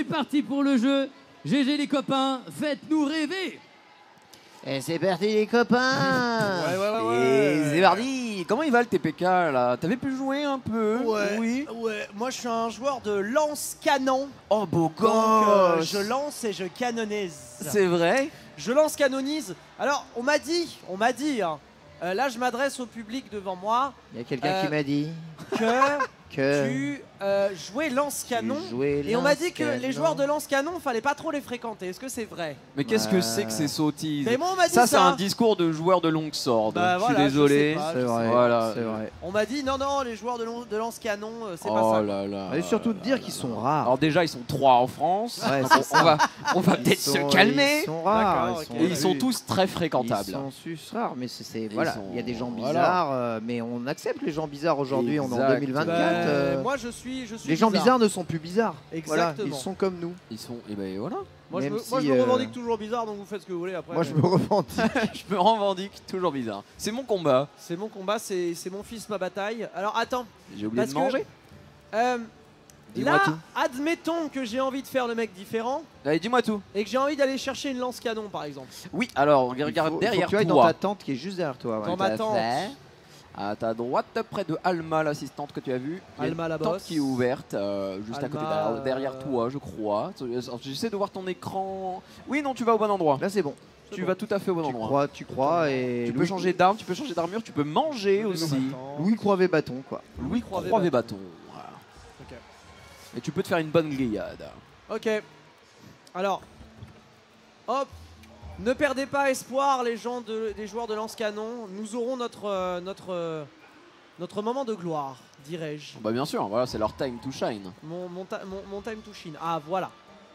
C'est parti pour le jeu. GG les copains, faites-nous rêver. Et c'est parti les copains. Et c'est parti. Comment il va le TPK là? T'avais pu jouer un peu? Ouais, Oui. ouais. Moi je suis un joueur de lance-canon. Oh beau Donc gosse. je lance et je canonise. C'est vrai? Je lance canonise. Alors on m'a dit, hein, là je m'adresse au public devant moi, Il y a quelqu'un qui m'a dit que tu jouais lance-canon. Et on m'a dit que les joueurs de lance-canon, fallait pas trop les fréquenter. Est-ce que c'est vrai? Mais qu'est-ce que c'est que ces sottises? Mais moi on m'a dit Ça ça. c'est un discours de joueur de longue sword. Bah, je suis voilà, désolé. je sais pas, C'est vrai, Voilà. c'est vrai. On m'a dit non, les joueurs de lance-canon, c'est pas Oh ça. là là. Et surtout de dire qu'ils sont rares. Alors déjà ils sont 3 en France. Ouais, Donc, c'est on va peut-être se calmer. Ils sont rares. D'accord, ok. Et ils sont tous très fréquentables. Ils sont rares, mais c'est Ils voilà. sont- Il y a des gens voilà. bizarres, mais on accepte les gens bizarres aujourd'hui. On est en Exact. 2024. Bah, moi je suis les gens bizarres ne sont plus bizarres. Voilà, Exactement. ils sont comme nous. Ils sont. Et ben voilà. Moi, Même je si, me revendique toujours bizarre, donc vous faites ce que vous voulez après. Moi, je me revendique. Je me revendique toujours bizarre. C'est mon combat. C'est mon combat, c'est mon fils, ma bataille. Alors attends, J'ai oublié Parce de manger. Dis-moi là, tout. admettons que j'ai envie de faire le mec différent Allez, dis-moi tout. et que j'ai envie d'aller chercher une lance-canon par exemple. Oui, alors Il regarde faut derrière que tu ailles toi. dans ta tente qui est juste derrière toi. ouais. Dans ma tente. À ta droite, près de Alma, l'assistante que tu as vue. Il y a Alma, la une tente boss. qui est ouverte, juste à côté Alma, derrière toi, je crois. J'essaie de voir ton écran. Oui, non, tu vas au bon endroit. Là, c'est bon. Tu vas tout à fait au bon endroit. Tu crois et Tu peux changer d'arme, tu peux changer d'armure, tu peux manger aussi. Louis Croivet bâton quoi. Louis Croivet Croivet bâton. Voilà. Ok. Et tu peux te faire une bonne grillade. Ok. Alors, hop. Ne perdez pas espoir les joueurs de lance-canon. Nous aurons notre moment de gloire, dirais-je. Bah bien sûr, voilà, c'est leur time to shine. Mon time to shine. Ah voilà.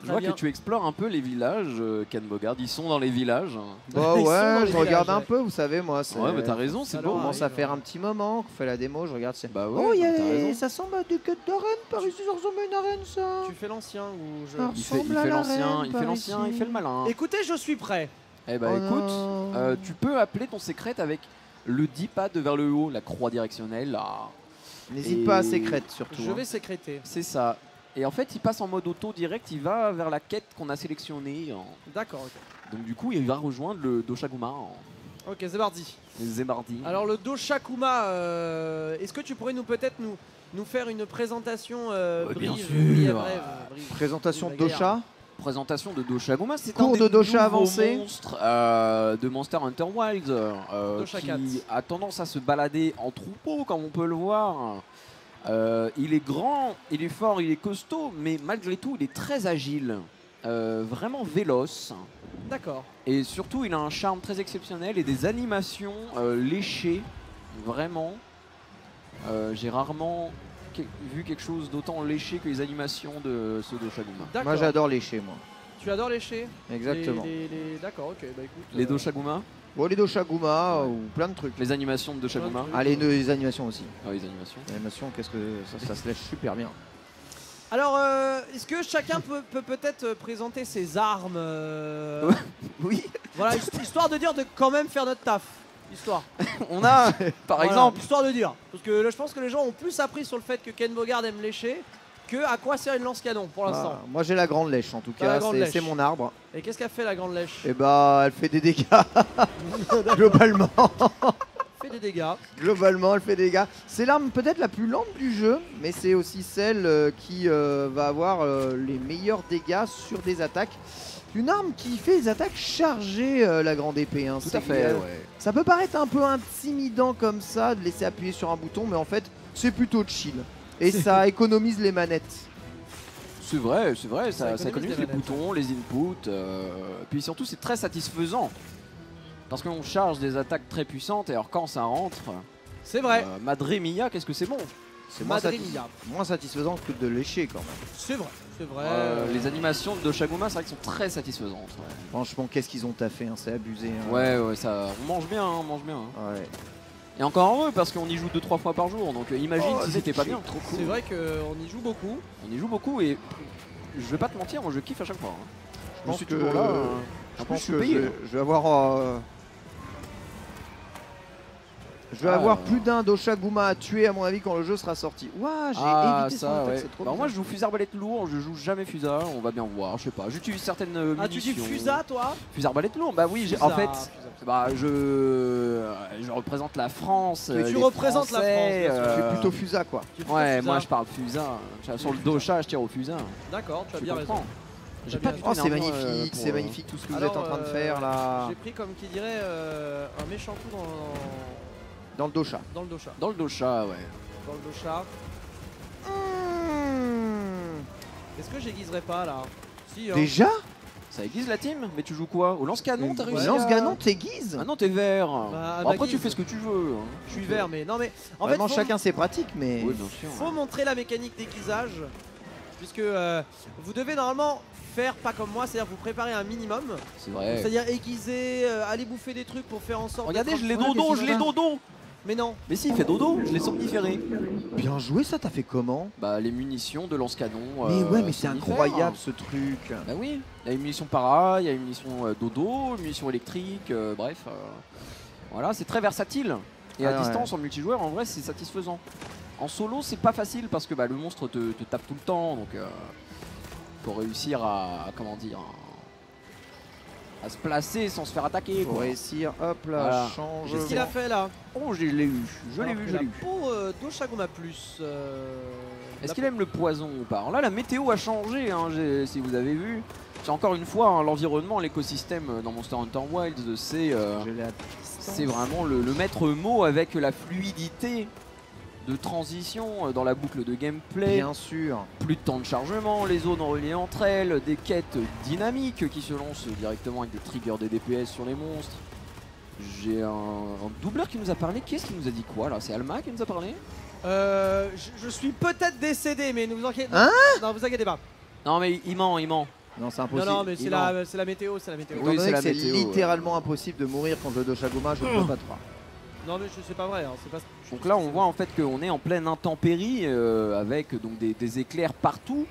Je vois que tu explores un peu les villages, Ken Bogard. Ils sont dans les villages. Bah Ils sont dans ouais, les je regarde villages, un peu, vous savez moi. Ouais, mais t'as raison, c'est ça beau. leur Commence arrive. à faire un petit moment qu'on fait la démo, je regarde. Bah ouais, Oh, il y t'as a raison. ça ressemble à des quêtes d'arène par ici, ça ressemble à une arène ça. Tu fais l'ancien ou je... Ah. Il fait ressemble à l'ancien, l'arène il par fait l'ancien, ici. il fait le malin. Écoutez, je suis prêt. Eh bah Oh écoute, non. tu peux appeler ton secret avec le 10 pads vers le haut, la croix directionnelle là. N'hésite Et- pas à sécrète surtout. Je hein. vais sécréter. C'est ça. Et en fait, il passe en mode auto direct, il va vers la quête qu'on a sélectionnée. D'accord, ok. Donc du coup, il va rejoindre le Doshaguma, Ok, c'est parti. les Zemardi. Alors le Doshakuma, est-ce que tu pourrais peut-être nous faire une présentation bien brève, sûr. brève. Présentation de Brève. Dosha. Présentation de Doshaguma, c'est Cours un des de Dosha nouveaux avancé. monstres de Monster Hunter Wilds Dosha qui 4. a tendance à se balader en troupeau, comme on peut le voir. Il est grand, il est fort, il est costaud, mais malgré tout, il est très agile, vraiment véloce. D'accord. Et surtout, il a un charme très exceptionnel et des animations léchées, vraiment. J'ai rarement vu quelque chose d'autant léché que les animations de ce Doshaguma. D'accord. Moi j'adore lécher moi. Tu adores lécher. Exactement. D'accord, ok. Bah écoute. Les Doshaguma, Bon, les Doshaguma ou plein de trucs. les animations de Doshaguma. Plein de Ah, les animations aussi. Ah, les animations. Les animations, qu'est-ce que ça se lèche super bien. Alors, est-ce que chacun peut peut-être présenter ses armes Oui, Voilà, histoire de dire de quand même faire notre taf. Histoire. on a, par Voilà, exemple, Histoire de dire. Parce que là, je pense que les gens ont plus appris sur le fait que Ken Bogard aime lécher que à quoi sert une lance-canon pour l'instant. Ah, moi j'ai la grande lèche en tout T'as la cas, grande c'est lèche. c'est mon arbre. Et qu'est-ce qu'a fait la grande lèche Et bah elle fait des dégâts. Globalement. Fait des dégâts. Globalement, elle fait des dégâts. C'est l'arme peut-être la plus lente du jeu, mais c'est aussi celle qui va avoir les meilleurs dégâts sur des attaques. Une arme qui fait des attaques chargées, la grande épée. Hein. tout C'est- à fait. Ouais. Ça peut paraître un peu intimidant comme ça de laisser appuyer sur un bouton, mais en fait, c'est plutôt chill. Et ça économise les manettes. C'est vrai, Ça ça économise économise les les manettes. boutons, les inputs, puis surtout c'est très satisfaisant. Parce qu'on charge des attaques très puissantes et alors quand ça rentre, C'est vrai. Madre Mia, qu'est-ce que c'est bon. C'est Madre Mia. moins satisfaisant que de lécher quand même. C'est vrai. C'est vrai. Les animations de Doshaguma, c'est vrai qu'elles sont très satisfaisantes. Franchement, qu'est-ce qu'ils ont taffé, hein, c'est abusé. hein. Ouais, ça, on mange bien, on mange bien. Ouais. Et encore heureux parce qu'on y joue 2-3 fois par jour, donc imagine Oh, si c'était pas bien. trop cool. C'est vrai qu'on y joue beaucoup. On y joue beaucoup et je vais pas te mentir, moi je kiffe à chaque fois. hein. Je pense suis que- toujours là. Je En plus, pense je suis que payé. je vais avoir Je vais avoir plus d'un Dosha Guma à tuer à mon avis quand le jeu sera sorti. Ouah, j'ai évité son attaque, c'est trop Bah, moi bizarre. je joue fusil arbalète lourd, je joue jamais fusa, on va bien voir, je sais pas. J'utilise certaines Ah, tu dis munitions. Fusa, toi? Fusil arbalète lourd, bah oui, Fusa, en fait, Fusa. bah je représente la France. Mais tu les représentes la Français, France, bien sûr. Tu es plutôt Fusa quoi. Tu es plutôt Ouais, Fusa. moi je parle fusa. Sur le Dosha, je tire au fusa. D'accord, tu as Tu bien raison. comprends. J'ai bien pas du Oh tout c'est énervé, magnifique, pour, c'est magnifique tout ce que vous Alors, êtes en train de faire là. J'ai pris comme qui dirait un méchant coup Dans le Dosha. dans le Dosha. Dans le Dosha, ouais. Dans le Dosha. Est-ce que j'aiguiserai pas là? Si, hein. Déjà Ça aiguise la team? Mais tu joues quoi? Au lance-canon, t'as réussi Lance à- Ganon t'aiguise. Ah non, t'es vert. Bah, Bon, après, ma tu guise. fais ce que tu veux. hein. Je suis vert, mais non, mais en Vraiment fait, chacun ses pratiques mais. Oui, bien sûr. faut montrer la mécanique d'aiguisage. Puisque vous devez normalement faire pas comme moi, c'est-à-dire vous préparer un minimum. C'est vrai. C'est-à-dire aiguiser, aller bouffer des trucs pour faire en sorte. Regardez, d'être je l'ai un- dodo, qu'est-ce je qu'il l'ai fait dodo. Mais non. Mais si, il fait dodo, je l'ai somniféré. Bien joué ça, t'as fait comment? Bah, les munitions de lance-canon. Mais ouais mais c'est somnifères. incroyable ce truc. Bah oui, il y a une munition para, il y a une munition dodo, une munition électrique, bref. Voilà, c'est très versatile. Et à Ah ouais. distance, en multijoueur, en vrai, c'est satisfaisant. En solo, c'est pas facile parce que bah, le monstre te tape tout le temps, donc faut réussir à comment dire, à se placer sans se faire attaquer. Faut Quoi. réussir, hop là, Voilà. change. Qu'est-ce qu'il a fait là? Oh, je l'ai eu, je l'ai Alors vu, que je l'ai la eu. peau Dosha Guma plus. Est-ce qu'il aime le poison ou pas? Alors là, la météo a changé, hein, si vous avez vu. C'est encore une fois, hein, l'environnement, l'écosystème dans Monster Hunter Wilds, c'est vraiment le maître mot avec la fluidité de transition dans la boucle de gameplay. Bien sûr. Plus de temps de chargement, les zones reliées entre elles, des quêtes dynamiques qui se lancent directement avec des triggers des DPS sur les monstres. J'ai un doubleur qui nous a parlé. Qui est-ce qui nous a dit quoi là? C'est Alma qui nous a parlé? Je suis peut-être décédé, mais ne vous inquiétez Hein? non, vous inquiétez pas. Non mais il ment, il ment. Non, c'est Non, impossible. non, mais c'est Il la météo, c'est la météo. Étant Oui, donné c'est que la c'est météo, littéralement impossible de mourir contre le Dosha Guma, je ne peux pas te croire. Non, mais c'est pas vrai. Hein, c'est pas... Donc là on voit en fait qu'on est en pleine intempérie avec donc des éclairs partout.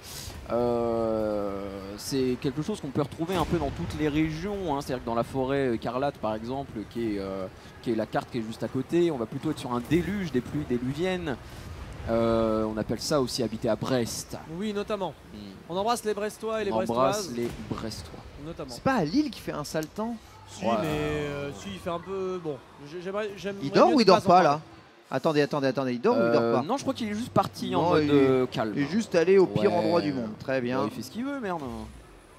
C'est quelque chose qu'on peut retrouver un peu dans toutes les régions, hein. C'est-à-dire que dans la forêt Écarlate par exemple, qui est la carte qui est juste à côté, on va plutôt être sur un déluge, des pluies déluviennes. On appelle ça aussi habiter à Brest. Oui, notamment. On embrasse les Brestois et les On embrasse Brestoises. les Brestois. Notamment. C'est pas à Lille qui fait un sale temps? Si, Ouais. mais si, il fait un peu. Bon, j'aimerais Il dort mieux ou il ne dort en pas parler. là? Attendez, il dort ou il dort pas? Non, je crois qu'il est juste parti Non, en mode calme. Il est juste allé au pire Ouais. endroit du monde. Très bien. Ouais, il fait ce qu'il veut, merde.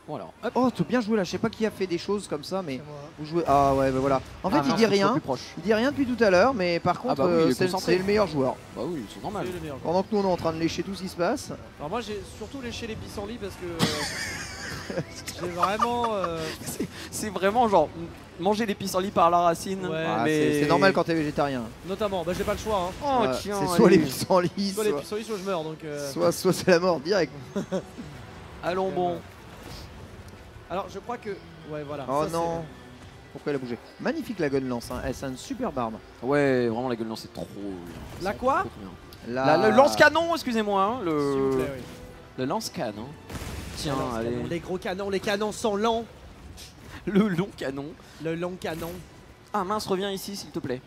Voilà. Hop. Oh, t'as bien joué là. Je sais pas qui a fait des choses comme ça, mais C'est moi. vous jouez. Ah ouais, bah voilà. En fait, Ah, il mince, dit faut que je sois rien. plus proche. Il dit rien depuis tout à l'heure, mais par contre, bah oui, il est c'est concentré. le meilleur joueur. Bah oui, c'est normal. C'est le meilleur. Pendant que nous on est en train de lécher tout ce qui se passe. Alors moi j'ai surtout léché les pissenlits parce que j'ai vraiment C'est vraiment genre manger des pissenlits par la racine. Ouais. Ah, mais c'est normal quand t'es végétarien. notamment j'ai pas le choix hein. Oh Ouais, tiens, c'est soit allez. les pissenlits, Soit les pissenlits soit je meurs donc soit c'est la mort direct. Allons bon. Alors je crois que ouais voilà. Oh ça, non. Pourquoi elle a bougé? Magnifique la gun lance, hein. Elle a une super barbe. Ouais, vraiment la gueule lance c'est trop. La c'est quoi trop bien. La... Le lance-canon, excusez-moi. Hein, c'est- s'il vous plaît, oui. le lance-canon. Tiens, Alors, allez. les gros canons, les canons sont lents. Le long canon. Le long canon. Ah mince, reviens ici s'il te plaît.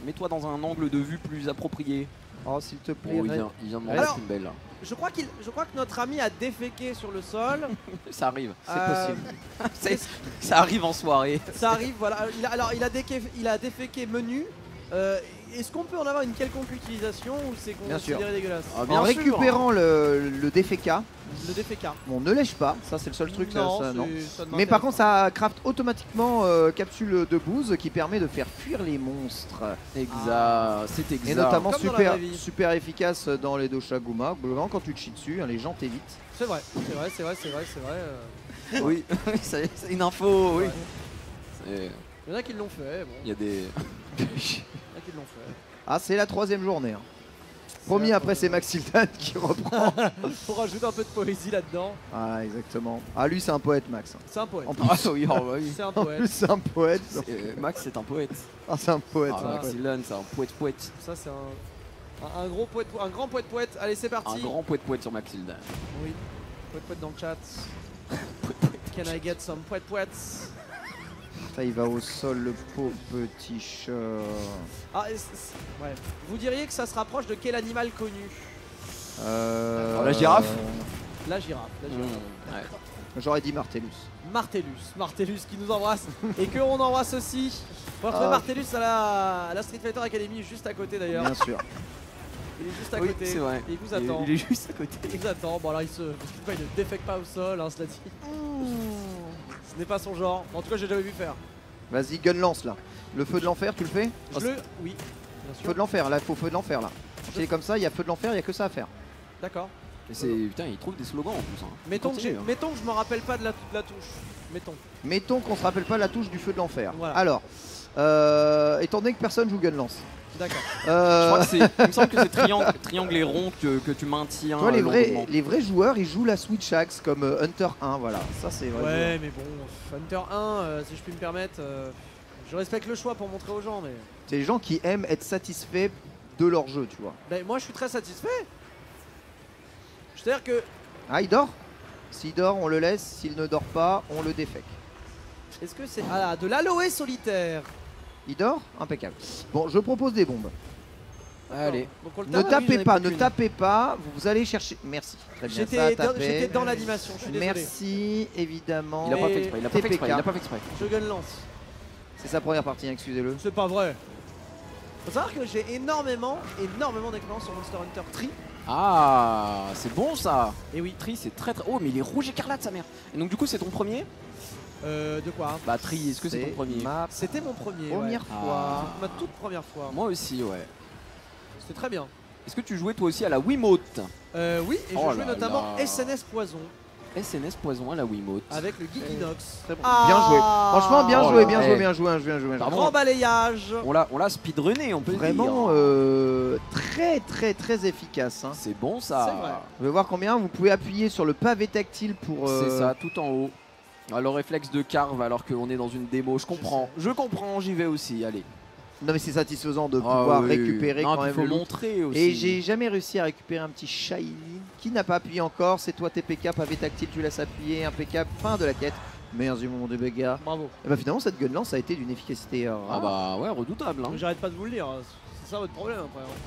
Mets-toi dans un angle de vue plus approprié. Oh s'il te plaît. Oh, il Red. vient de m'en Alors- mettre une belle. Je crois que notre ami a déféqué sur le sol. Ça arrive. C'est possible. Ça arrive en soirée. Ça arrive, voilà. Il a déféqué menu. Est-ce qu'on peut en avoir une quelconque utilisation ou c'est Bien sûr. considéré dégueulasse? Ah, bien En sûr. récupérant le déféca, Le déféca. on ne lèche pas, ça c'est le seul truc. Non, ça, non. ça ne Mais par m'intéresse contre, pas. ça craft automatiquement capsule de bouse qui permet de faire fuir les monstres. Exact, c'est exact. Et notamment Comme dans la super, vraie vie. super efficace dans les Dosha Guma. Globalement, quand tu te chies dessus, hein, les gens t'évitent. C'est vrai. Oui, c'est une info, oui. Ouais. C'est- Il y en a qui l'ont fait. Bon, Il y a des. il y en a qui l'ont fait. Ah, c'est la 3e journée. Hein. Promis, la après c'est Maxildan qui reprend. Faut rajouter un peu de poésie là-dedans. Ah, exactement. Ah, lui, c'est un poète, Max. C'est un poète. En plus, Ah oui, oh, bah oui. C'est un en poète. plus, c'est un poète. Max, c'est un poète. Ah, c'est un poète. Ah, c'est un Max poète. Ilan, c'est un poète. Ça c'est un gros poète, un grand poète. Allez c'est parti. Un grand poète sur Max Ilan. Oui. Poète dans le chat. Can I get some poètes? Putain, il va au sol, le pauvre petit chat. Ah, ouais. Vous diriez que ça se rapproche de quel animal connu? La girafe. La girafe. Ouais. J'aurais dit Martellus. Martellus qui nous embrasse et que on embrasse aussi. On va retrouver Martellus à la Street Fighter Academy juste à côté d'ailleurs. Bien sûr. Il est juste à Oui, côté. c'est vrai. Et il vous attend. Il est juste à côté. Il vous attend. Bon alors il ne défecte pas au sol, hein, cela dit. Ce n'est pas son genre. En tout cas, j'ai jamais vu faire. Vas-y, gun lance là. Le feu de l'enfer, tu le fais? Oui, bien sûr. Feu de l'enfer, là, il faut feu de l'enfer là. C'est comme ça, il y a feu de l'enfer, il y a que ça à faire. D'accord. Putain, il trouve des slogans en plus. Hein. Mettons que Continue, je me rappelle pas de la touche. Mettons qu'on se rappelle pas la touche du feu de l'enfer. Voilà. Alors, étant donné que personne joue gun lance. D'accord. Je crois que c'est. Il me semble que c'est triangle et rond que tu maintiens. Toi, les vrais joueurs, ils jouent la Switch Axe comme Hunter 1, voilà. Ça, c'est vrai. Ouais, mais bon, Hunter 1, si je puis me permettre, je respecte le choix pour montrer aux gens, mais. C'est les gens qui aiment être satisfaits de leur jeu, tu vois. Ben, moi, je suis très satisfait. C'est-à-dire que. Ah, il dort? S'il dort, on le laisse. S'il ne dort pas, on le défèque. Est-ce que c'est. Ah, de l'aloe solitaire. Il dort? Impeccable. Bon, je propose des bombes. Allez. Donc, on le Ne tape. tapez pas, vous allez chercher. Merci. Très bien, ça a tapé. J'étais dans l'animation, je suis désolé. Merci, évidemment. Il a pas fait exprès. TPK. Il a pas fait exprès. Je gun lance. C'est sa première partie, hein, excusez-le. C'est pas vrai. Faut savoir que j'ai énormément d'expérience sur Monster Hunter Tri. Ah, c'est bon ça. Et oui. Tri, c'est très. Oh, mais il est rouge écarlate, sa mère. Et donc, du coup, c'est ton premier? De quoi? Bah, Tri, est-ce que c'est ton premier? Ma C'était mon premier. première ouais. fois. Ma toute première fois. Moi aussi, ouais. C'était très bien. Est-ce que tu jouais toi aussi à la Wiimote? Oui, et Oh je jouais là notamment là. SNS Poison SNS Poison à la Wiimote. avec le Geek Inox. Très bon. Bien joué. Franchement, bien Oh joué, là bien là. joué, bien joué, bien joué. Pardon. Grand balayage. On l'a speedrunné, on peut Vraiment le dire. très efficace. Hein. C'est bon ça. C'est vrai. Vous pouvez voir combien vous pouvez appuyer sur le pavé tactile pour. C'est ça, tout en haut. Ah, le réflexe de carve alors qu'on est dans une démo, je comprends. Je comprends, j'y vais aussi, allez. Non mais c'est satisfaisant de Ah pouvoir oui. récupérer Non, quand puis même faut le loot. montrer aussi. Et j'ai jamais réussi à récupérer un petit shiny. Qui n'a pas appuyé encore? C'est toi TPK, pavé tactile, tu laisses appuyer, impeccable, fin de la quête. Meilleur du moment de Bega. Bravo. Et bah finalement cette gun lance a été d'une efficacité Ah rare. bah ouais, redoutable. Hein. Donc, j'arrête pas de vous le dire. C'est ça votre problème après. hein.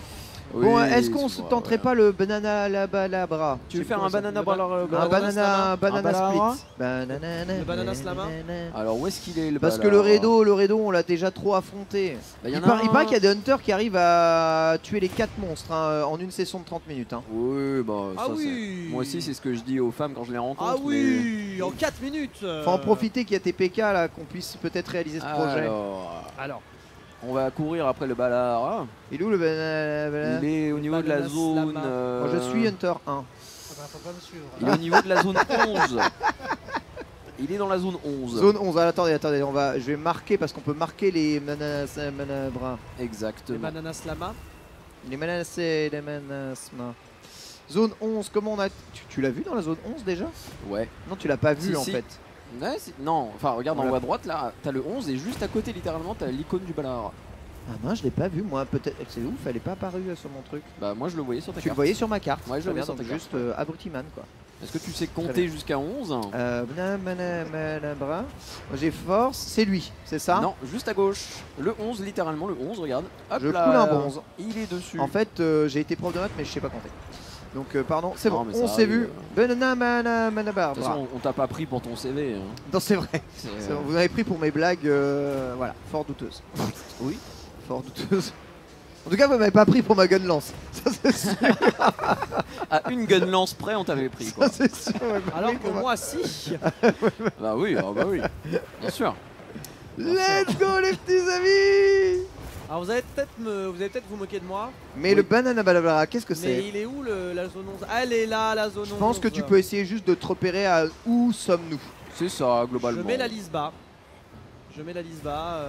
Bon, Oui, est-ce qu'on c'est se vrai, tenterait ouais. pas le banana la balabra? Tu veux C'est faire quoi un ça? banana Le balar- Un banana banana, banana balabra split. Banana, Le banana slama. Alors où est-ce qu'il est le Parce que balar le Redo, on l'a déjà trop affronté. Bah, y en Il a paraît un- qu'il y a des hunters qui arrivent à tuer les 4 monstres hein, en une session de 30 minutes. Hein. Oui, bah Ah ça oui. c'est. Moi aussi, c'est ce que je dis aux femmes quand je les rencontre. Ah oui, en 4 minutes. Faut en profiter qu'il y a TPK là, qu'on puisse peut-être réaliser ce projet. Alors, on va courir après le balar. Il est où le banana? Il est au niveau de la banana zone. slama. Moi, je suis Hunter 1. Faut pas me suivre. Il est au niveau de la zone 11. Il est dans la zone 11. Zone 11, ah, attendez, je vais marquer parce qu'on peut marquer les manabras. Les Exactement. bananas lama. Les manacés, les manasma. Zone 11, comment on a. Tu l'as vu dans la zone 11 déjà? Ouais. Non, tu l'as pas vu Si, en si. fait. Ouais, non, enfin regarde On en l'a- haut à droite là, t'as le 11 et juste à côté littéralement t'as l'icône du balar. Ah mince, je l'ai pas vu moi, peut-être. C'est ouf, elle est pas apparue sur mon truc. Bah moi je le voyais sur ta Tu le carte. voyais sur ma carte. Ouais, je Très le voyais bien, sur ta donc carte, juste ouais. abruti-man quoi. Est-ce que tu sais Très compter bien. jusqu'à 11? Manabra. Moi, j'ai force, c'est lui, c'est ça? Non, juste à gauche. Le 11, littéralement le 11, regarde. Hop Je là. coule un bronze. Il est dessus. En fait, j'ai été prof de maths, mais je sais pas compter. Donc, pardon, c'est Non, bon, mais ça on s'est arrive. vu. Banana, de toute manabra. façon, on t'a pas pris pour ton CV. Hein. Non, c'est vrai. C'est- C'est bon, vous m'avez pris pour mes blagues, voilà, fort douteuses. Oui. Fort douteuses. En tout cas, vous m'avez pas pris pour ma gun lance. Ça, c'est sûr. À une gun lance près, on t'avait pris quoi. Ça, c'est sûr. vous m'avez pas Alors pris que pour ma- moi, si. Bah oui, bien sûr. Let's go, les petits amis! Alors vous allez peut-être vous moquer de moi. Mais Oui. le banana balabala, qu'est-ce que Mais c'est? il est où la zone 11? Ah, elle est là, la zone 11. Je pense que tu peux essayer juste de te repérer à où sommes-nous. C'est ça, Je globalement. mets la lise bas. La lise bas.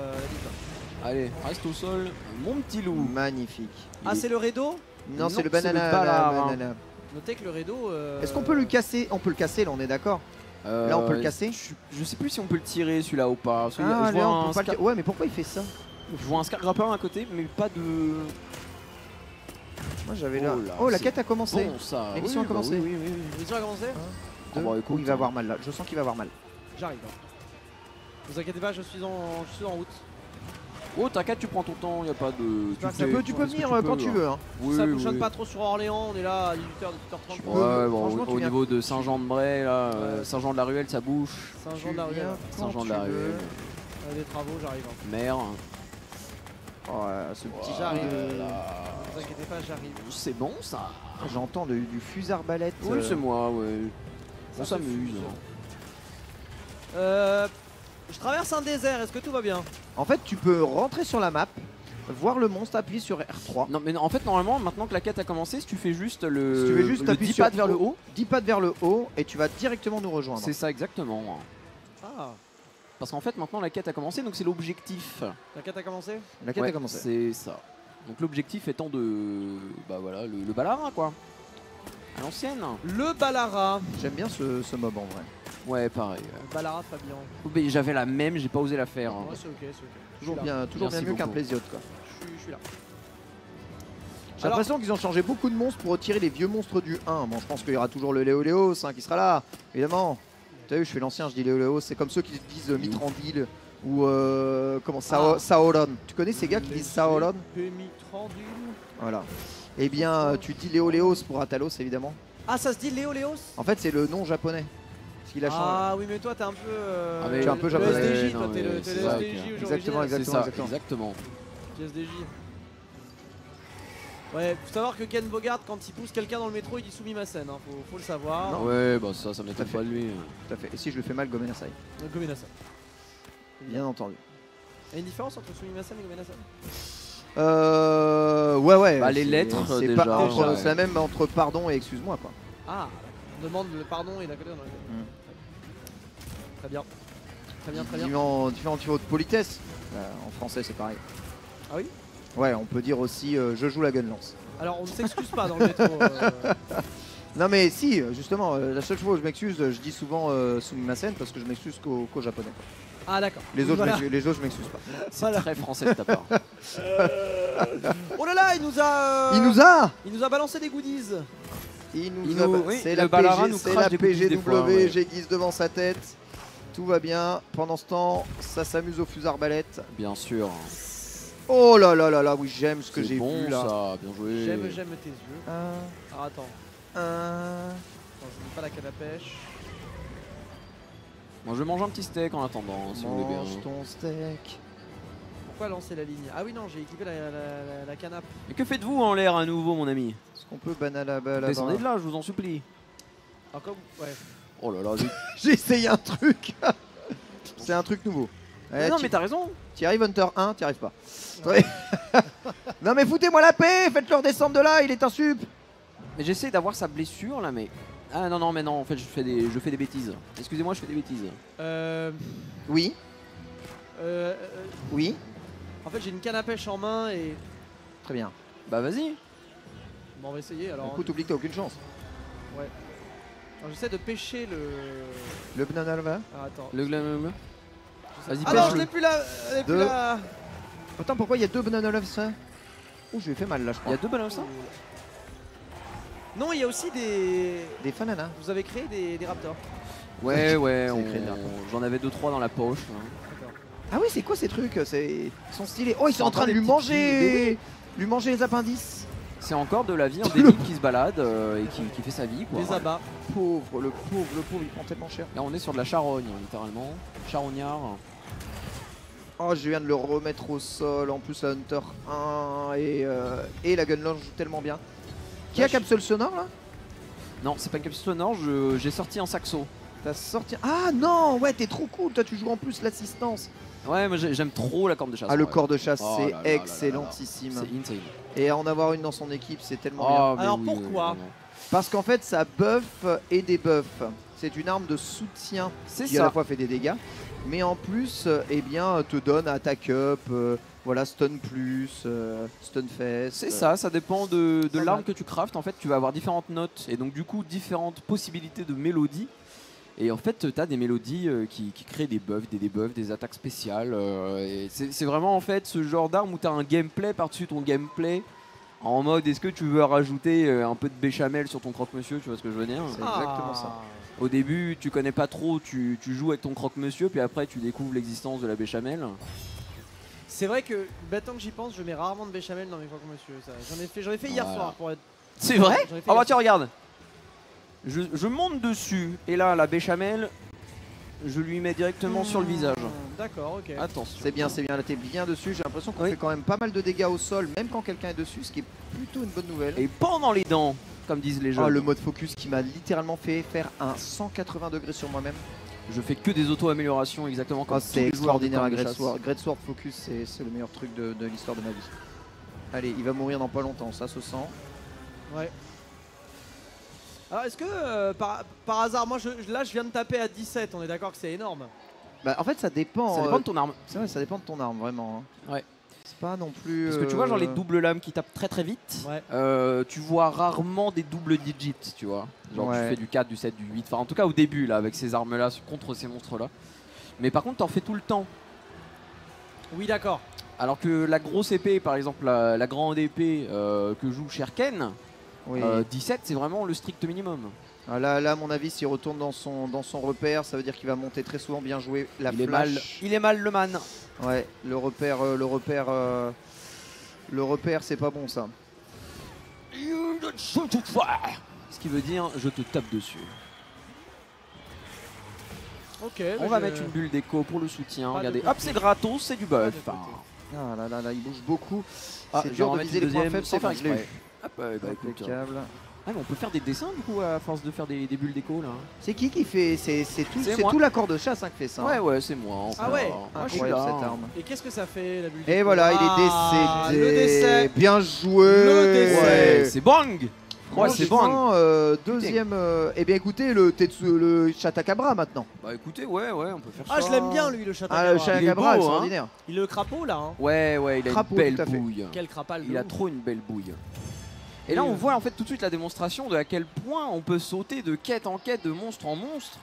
Allez, reste au sol. Mon petit loup. Magnifique. Ah, c'est le Redo? Non, c'est le c'est le banana. balar, la hein. banana. Notez que le Redo. Est-ce qu'on peut le casser? On peut le casser là, on est d'accord? Là, on peut le casser? Je sais plus si on peut le tirer celui-là ou pas. Parce que Ah, je, là, vois on un peut pas le scar- ca- Ouais, mais pourquoi il fait ça? je vois un Scargrapper à côté, mais pas de. Moi j'avais Oh là. là, Oh, la c'est quête a commencé. Bon, ça. L'émission a commencé. Oui, oui, oui. L'émission a commencé? Ah bah, écoute, Il va avoir mal là. Je sens qu'il va avoir mal. J'arrive. Vous inquiétez pas, je suis en route. Oh, t'inquiète, tu prends ton temps, y a pas de. Tu peux venir quand tu veux. Hein. Oui, Ça oui, bouchonne oui. pas trop sur Orléans, on est là à 18h, 18h30. Ouais, bon, Franchement, tu au viens- niveau de Saint-Jean-de-Bray, là, Ouais. Saint-Jean-de-la-Ruelle, ça bouge. Saint-Jean-de-la-Ruelle. Saint-Jean-de-la-Ruelle, Des travaux, j'arrive. mer. Oh, ce petit J'arrive. de- Ne vous inquiétez pas, j'arrive. C'est bon ça. J'entends du fusil arbalète. Oui, c'est moi, ouais. On Ça se s'amuse. fuse. Je traverse un désert, est-ce que tout va bien? En fait, tu peux rentrer sur la map, voir le monstre, appuyer sur R3. Non, mais en fait, normalement, maintenant que la quête a commencé, si tu fais juste le, Si tu fais juste le t'appuies 10 sur pattes vers le O, haut, 10 pattes vers le haut et tu vas directement nous rejoindre. c'est ça exactement. Ah, Parce qu'en fait, maintenant la quête a commencé, donc c'est l'objectif. la quête a commencé? La quête Ouais, a commencé. C'est ça. Donc l'objectif étant de. Bah voilà, le Balara quoi. À l'ancienne. Le Balara. J'aime bien ce mob en vrai. Ouais, pareil. Le Balara Fabien. Mais j'avais la même, j'ai pas osé la faire. hein. Ouais, c'est ok, c'est ok. Toujours Je suis là. bien, toujours bien Merci mieux qu'un beaucoup. plésiote quoi. Je suis là. J'ai Alors- l'impression qu'ils ont changé beaucoup de monstres pour retirer les vieux monstres du 1. Bon, je pense qu'il y aura toujours le Léoléos qui sera là, évidemment. T'as vu, je fais l'ancien, je dis Léoléos. C'est comme ceux qui disent Mitrandil ou comment Saoron. Tu connais ces gars qui disent Saoron? Pémitrandule. Voilà. Eh bien, tu dis Léoléos pour Atalos évidemment. Ah, ça se dit Léoléos? En fait, c'est le nom japonais. Parce qu'il a changé. Ah oui, mais toi t'es un peu. Ah, mais Tu es un peu le japonais. SDJ, Non, toi t'es mais le c'est ça, SDJ ok. aujourd'hui. Exactement, C'est ça, exactement. exactement. SDJ. Ouais, faut savoir que Ken Bogart, quand il pousse quelqu'un dans le métro, il dit Sumimasen, hein, faut le savoir. Non. Ouais, bah ça m'étonne Tout à fait. pas de lui. Tout à fait. Et si je le fais mal, Gomenasai. Gomenasa. Bien entendu. Il y a une différence entre Sumimasen et Gomenasa? Ouais. Bah, les c'est- lettres, c'est déjà, pas entre- ouais. c'est la même entre pardon et excuse-moi quoi. Ah, on demande le pardon et d'un côté on a le côté. Très bien. Très bien, très bien. Différents niveaux de politesse. En français, c'est pareil. Ah oui? Ouais, on peut dire aussi je joue la gun lance. Alors on ne s'excuse pas dans le métro. Non mais si, justement, la seule fois où je m'excuse, je dis souvent Sumimasen parce que je m'excuse qu'au japonais. Ah d'accord. Les autres, Voilà. je m'excuse pas. C'est très français de ta part. Oh là là, il nous a. Il nous a balancé des goodies. Il nous Il a- nous- oui, c'est le la Balara PG, nous c'est crache la des cookies des fois, PGW, ouais. j'aiguise devant sa tête. Tout va bien. Pendant ce temps, ça s'amuse au fusil arbalète. Bien sûr. Oh là là là là, oui, j'aime ce que C'est j'ai bon vu là. ça, bien joué. J'aime tes yeux. Alors attends, je ne pas la canne à pêche. Moi je mange un petit steak en attendant, si vous voulez bien. Mange ton steak. Pourquoi lancer la ligne? Ah oui non, j'ai équipé la canne à. Mais que faites-vous en l'air à nouveau, mon ami? Est-ce qu'on peut banana là Descendez de là, je vous en supplie. Alors comme. Ouais. Oh là là, vite. J'ai essayé un truc. C'est un truc nouveau. Mais non, mais t'as raison. T'y arrives Hunter 1, t'y arrives pas. Ouais. Non mais foutez-moi la paix, faites-le redescendre de là, il est un sup. Mais j'essaie d'avoir sa blessure là, mais. Ah non, non, mais non, en fait, je fais des bêtises. Excusez-moi, je fais des bêtises. Oui, oui, En fait j'ai une canne à pêche en main et. très bien. Bah vas-y. Bon, on va essayer alors. Du coup, t'oublies que t'as aucune chance. Alors, j'essaie de pêcher le. Le banana là. Ah, attends. Le Vas-y, Ah non, je pêche-le. l'ai plus là. Elle est plus Deux. là. Attends, pourquoi il y a deux banana love ça? Oh, je lui ai fait mal là, je Il y crois. a deux ballons ça. Non, il y a aussi des. Des fananas. Vous avez créé des raptors. Ouais, ouais, C'est écrit là. j'en avais 2-3 dans la poche. hein. D'accord. Ah oui, c'est quoi ces trucs? Ils sont stylés. Oh, ils sont en encore train de des lui petits manger. Lui manger les appendices. C'est encore de la vie endémique qui se balade et qui fait sa vie quoi. Des abats. Le pauvre, il prend tellement cher. Là on est sur de la charogne littéralement. Charognard. Oh, je viens de le remettre au sol. En plus, la Hunter 1 et la Gunlaunch joue tellement bien. Qui a capsule sonore là? Non, c'est pas une capsule sonore, j'ai sorti un saxo. T'as sorti. Ah non, ouais, t'es trop cool. Toi, tu joues en plus l'assistance. Ouais, mais j'aime trop la corne de chasse. Ah, le ouais. corps de chasse, Oh c'est là là là là là. excellentissime. C'est insane. Et en avoir une dans son équipe, c'est tellement bien. Oh, mais Alors, oui, pourquoi vraiment. Parce qu'en fait, ça buff et débuff. C'est une arme de soutien C'est qui à la ça. fois fait des dégâts, mais en plus, eh bien, te donne attack up, voilà, stun plus, stun fest. C'est ça, ça dépend de Pas l'arme mal. que tu craftes. En fait, tu vas avoir différentes notes et donc du coup différentes possibilités de mélodies. Et en fait, tu as des mélodies qui créent des buffs, des debuffs, des attaques spéciales. Et c'est vraiment en fait ce genre d'arme où tu as un gameplay par-dessus ton gameplay. En mode, est-ce que tu veux rajouter un peu de béchamel sur ton croque-monsieur, tu vois ce que je veux dire? C'est exactement ça. Au début, tu connais pas trop, tu joues avec ton croque-monsieur, puis après tu découvres l'existence de la béchamel. C'est vrai que maintenant que j'y pense, je mets rarement de béchamel dans mes croque-monsieur. J'en ai fait hier Voilà. soir pour être. C'est vrai? J'en ai fait Ah bah hier tiens, regarde. Je monte dessus, et là, la béchamel, je lui mets directement sur le visage. D'accord, ok. Attention. C'est bien, là t'es bien dessus. J'ai l'impression qu'on Oui. fait quand même pas mal de dégâts au sol, même quand quelqu'un est dessus, ce qui est plutôt une bonne nouvelle. Et pendant les dents, comme disent les Oh, jeunes. le mode focus qui m'a littéralement fait faire un 180 degrés sur moi-même. Je fais que des auto-améliorations exactement comme Oh, tous c'est les joueurs de extraordinaire à corps de Great chasse. Sword. Great Sword Focus, c'est le meilleur truc de l'histoire de ma vie. Allez, il va mourir dans pas longtemps, ça se sent. Ouais. Alors est-ce que par hasard, moi là je viens de taper à 17, on est d'accord que c'est énorme. Bah, en fait, ça dépend. Ça dépend de ton arme. C'est vrai, ça dépend de ton arme, vraiment. Hein. Ouais. C'est pas non plus. Parce que tu vois, genre les doubles lames qui tapent très très vite, Ouais. tu vois rarement des doubles digits, tu vois. Genre Ouais. tu fais du 4, du 7, du 8, enfin en tout cas au début là, avec ces armes-là, contre ces monstres-là. Mais par contre, t'en fais tout le temps. Oui, d'accord. Alors que la grosse épée, par exemple la grande épée que joue Sherken, Oui. 17 c'est vraiment le strict minimum. Ah, là, à mon avis, s'il retourne dans son repère, ça veut dire qu'il va monter très souvent. Bien joué. La Il est mal, flash. il est mal le man. Ouais, le repère, c'est pas bon ça. Ce qui veut dire je te tape dessus. Ok. On va mettre une bulle d'écho pour le soutien. Pas de Regardez, côté. hop, c'est gratos, c'est du Pas de buff. côté. Ah là là là, il bouge beaucoup. Ah, c'est je vais dur en de mettre viser une les points deuxième faibles, sans c'est faire bon, je l'ai exprès. eu. Hop, bah, écoute. Impeccable. Ah, mais on peut faire des dessins du coup à force de faire des bulles d'écho là. C'est qui fait C'est C'est moi. tout l'accord de chasse hein, qui fait ça. Ouais, ouais, c'est moi. Ah ouais. Moi, je suis Incroyable là. cette arme. Et qu'est-ce que ça fait la bulle Et d'écho voilà, Ah, il est décédé. le décès. Bien joué. Le décès. Ouais, c'est bang. Ouais, c'est bang. Franchement, deuxième. Eh bien, écoutez, le Chatacabra maintenant. Bah écoutez, ouais, on peut faire ça. Ah, je l'aime bien lui, le chat. Ah, le Il est Chatacabra, beau, hein. extraordinaire. Il est le crapaud là. Hein. Ouais, il a Crapaud, une belle tout à fait. bouille. Quel crapal. de Il a ouf. trop une belle bouille. Et là, on voit en fait tout de suite la démonstration de à quel point on peut sauter de quête en quête, de monstre en monstre.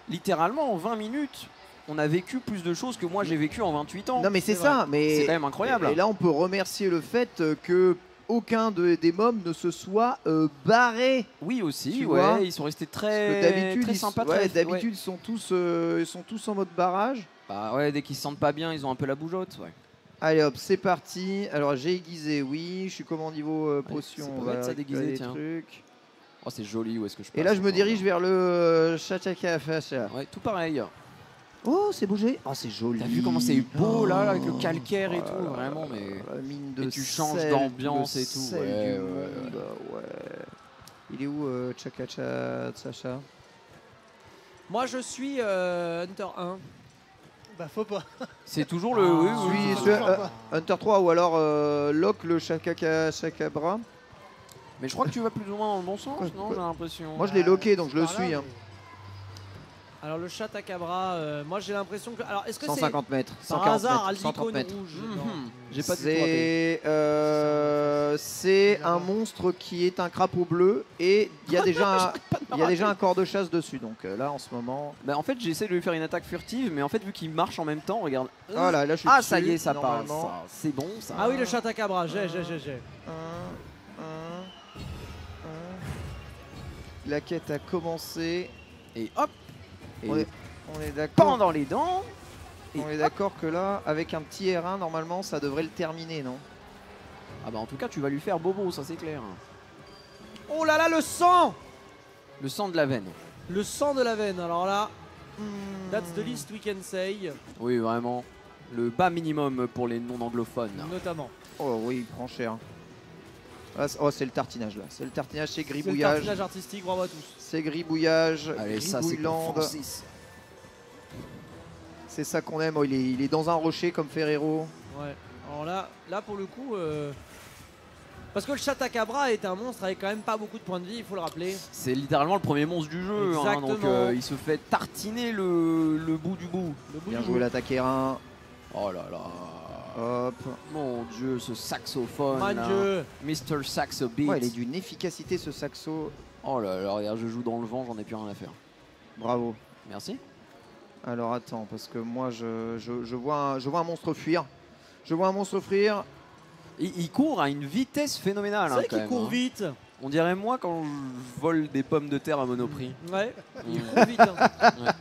Littéralement, en 20 minutes, on a vécu plus de choses que moi j'ai vécu en 28 ans. Non, mais c'est C'est ça. Mais C'est quand même incroyable. Et là, on peut remercier le fait que aucun des mobs ne se soit barré. Oui aussi, Tu ouais, vois ils sont restés Parce que très, d'habitude, très ils, sympas. ouais, très- d'habitude, ouais. ils sont tous en mode barrage. Bah ouais, dès qu'ils se sentent pas bien, ils ont un peu la bougeotte. Ouais. Allez hop, c'est parti. Alors j'ai aiguisé, oui. Je suis comme au niveau potion. c'est On pas va bête, ça, récupérer déguisé, des tiens. trucs. Oh, c'est joli, où est-ce que je passe Et là, je me encore, dirige là vers le Chatacabra. Ouais, tout pareil. Oh, c'est bougé. Oh, c'est joli. T'as vu comment c'est beau là, avec le Oh. calcaire et Oh tout, là vraiment, là mais. là, la mine de et tu changes sel, d'ambiance le et tout. sel Ouais, du ouais, monde, ouais. Il est où Sacha? Moi je suis Hunter 1. Bah faut pas. C'est toujours le. Ah. oui, Suis oui. suis Hunter 3 ou alors Locke le Chatacabra. Mais je crois que tu vas plus ou moins dans le bon sens, Quoi, non? quoi J'ai l'impression. Moi je l'ai loqué donc je le Par là, suis. Hein. Alors le Chatacabra, moi j'ai l'impression que. Alors est-ce que c'est 150 mètres. par 140 hasard mètres. 130 l'icône mètres. rouge Mhm. non. J'ai pas du tout raté. C'est un monstre qui est un crapaud bleu et il y a déjà un corps de chasse dessus. Donc là en ce moment. Bah en fait j'essaie de lui faire une attaque furtive, mais en fait vu qu'il marche en même temps, regarde. Voilà, là je suis Ah dessus, ça y est, ça passe. normalement. Ça. C'est bon ça. Ah oui le Chatacabra, j'ai. La quête a commencé. Et hop. Et On est d'accord. pendant les dents. On est d'accord que là, avec un petit R1, normalement, ça devrait le terminer, non? Ah bah en tout cas tu vas lui faire bobo, ça c'est clair. Oh là là le sang. Le sang de la veine. Le sang de la veine. Alors là, that's the least we can say, Oui vraiment. Le bas minimum pour les non-anglophones. notamment. Oh oui, il prend cher. Ah, c'est le tartinage là. C'est le tartinage, c'est C'est le gribouillage. tartinage artistique, bravo à tous. C'est gribouillage. Allez ça c'est pour gribouilland. Francis. C'est ça qu'on aime. Oh, il est dans un rocher comme Ferrero. Ouais. Alors là pour le coup, parce que le Chatacabra est un monstre avec quand même pas beaucoup de points de vie, il faut le rappeler. C'est littéralement le premier monstre du jeu, hein, donc Exactement. il se fait tartiner le bout du bout. Le bout Bien du joué bout. l'attaque R1. Oh là là. Hop. Mon dieu, ce saxophone. Mon là. Dieu. Mr. Saxo Beat. Ouais, il est d'une efficacité ce saxo. Oh là là, regarde, je joue dans le vent, j'en ai plus rien à faire. Bravo. Merci. Alors attends, parce que moi je vois un monstre fuir. Je vois un monstre fuir. Il court à une vitesse phénoménale. C'est hein, vrai quand qu'il même, court hein. vite. On dirait moi quand je vole des pommes de terre à Monoprix. Ouais, il Mm. court vite. Hein.